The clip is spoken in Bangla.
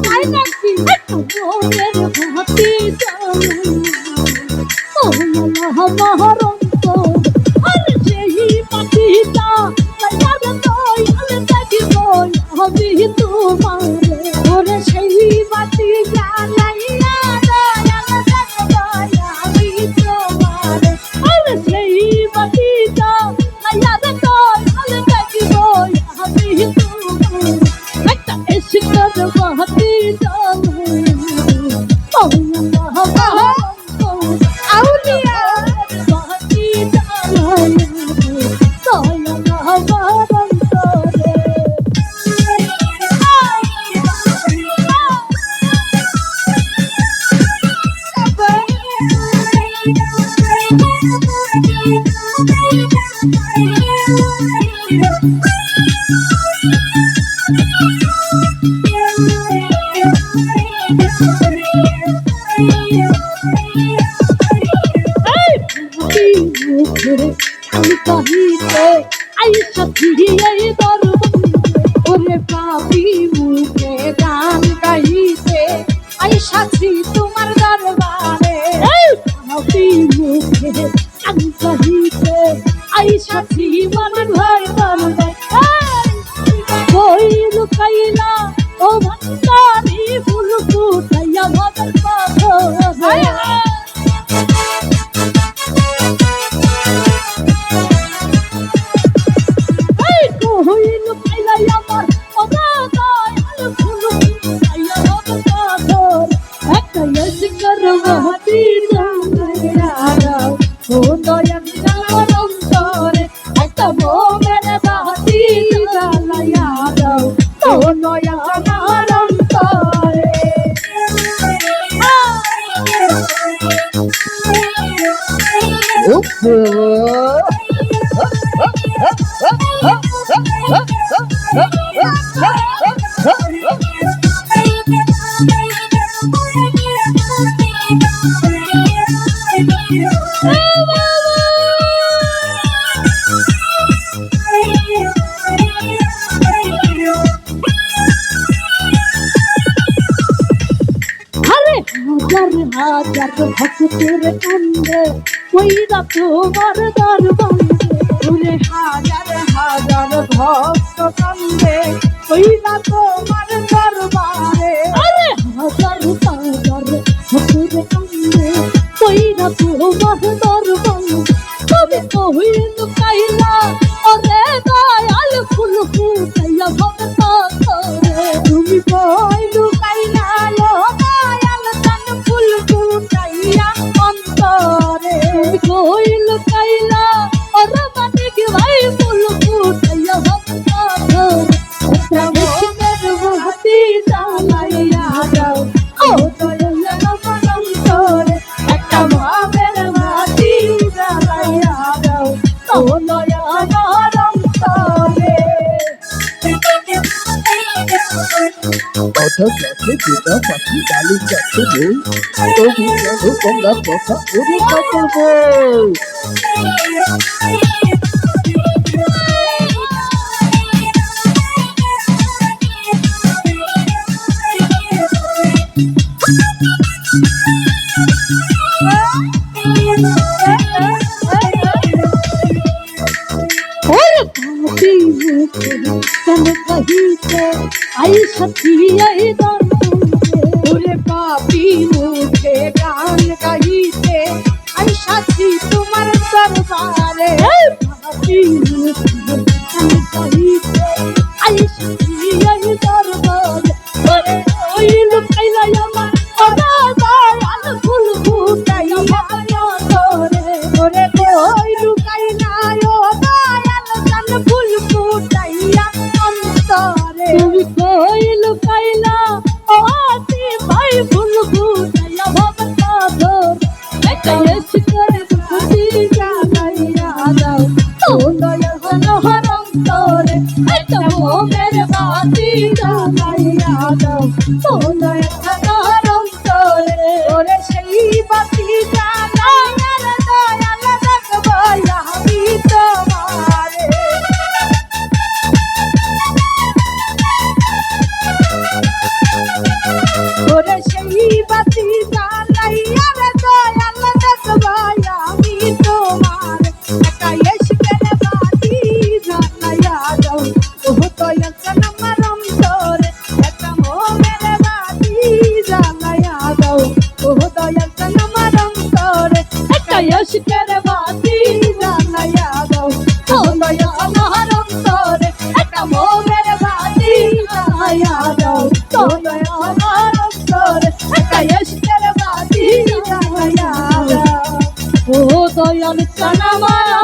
তাই নাকি মনের ভাতি জ্বালাইয়া ও আল্লাহ মহরন্ত আর সেই পাখিটা দয়াল দয়াল দেখিব আমি তোমারে ওরে সেই বাতি জ্বালাইয়া দয়াল দেখিব আমি তোমারে ওরে সেই বাতিটা দয়াল দয়াল দেখিব আমি তোমারে একটা ইশকের বাতি জ্বালাইয়া ও আল্লাহ মহরন্ত আউলিয়া বাতি জ্বালাইয়া কহিতে আইসা ফিরিয়ে দরবারে ওরে পাপি মুখে গান গাইতে আইসাছি তোমার দরবারে পাপি মুখে গান গাইতে আইসাছি মন ভর দরবারে কই লুকাইলা ও ভক্তারি ফুল ফুটাইয়া ভগত পাথর হাজার ভক্তের কান্দে কইরা তোমার দরবারে ওরে হাজার হাজার ভক্ত কান্দে কইরা তোমার দরবারে আরে হাজার হাজার ভক্তের কান্দে কইরা তোমার দরবারে তুমি কইল কাইলা ওরে দয়াল ফুল ফুটাইয়া ভক্ত করে তুমি কইল কাইলা কইল কাইলা ওর বানি কি ভাই ফুল ফুটাইয়া ভক্তের ভাতি জ্বালাইয়া দাও ও দয়াল নবনন্তরে একটা ভাবের ভাতি জ্বালাইয়া দাও ও দয়াল নবনন্তরে কথা কাছে যেটা পাখি ডালি যাচ্ছে বই তবু কেন তোমরা কথা ওরে কাপড় कहिते आई सखी आई दरबारे पापी मुझे गान कहिते आई सखी तुम्हारे दरबारे पापी मुझे गान कहिते आई सखी आई दरबारे ओरे ओई लुकाइला আমার ওরা দয়াল ফুল ফুটাইয়া তোরে ওরে ওই লুকাইলা ও দয়াল জান ফুল ফুটাইয়া তুমি কইল কাইলা ও আতি ভাই ফুল ফুটাইয়া ভগত ধর একটা ইশকের বাতি জ্বালাইয়া দাও ও দয়াল নহরন্তরে একটা মোমের বাতি জ্বালাইয়া দাও ও দয়াল নহরন্তরে ওরে সেই বাতি জ্বালাইয়া দয়াল দেখবো আমি তোমারে ও দয়াল চানা মারা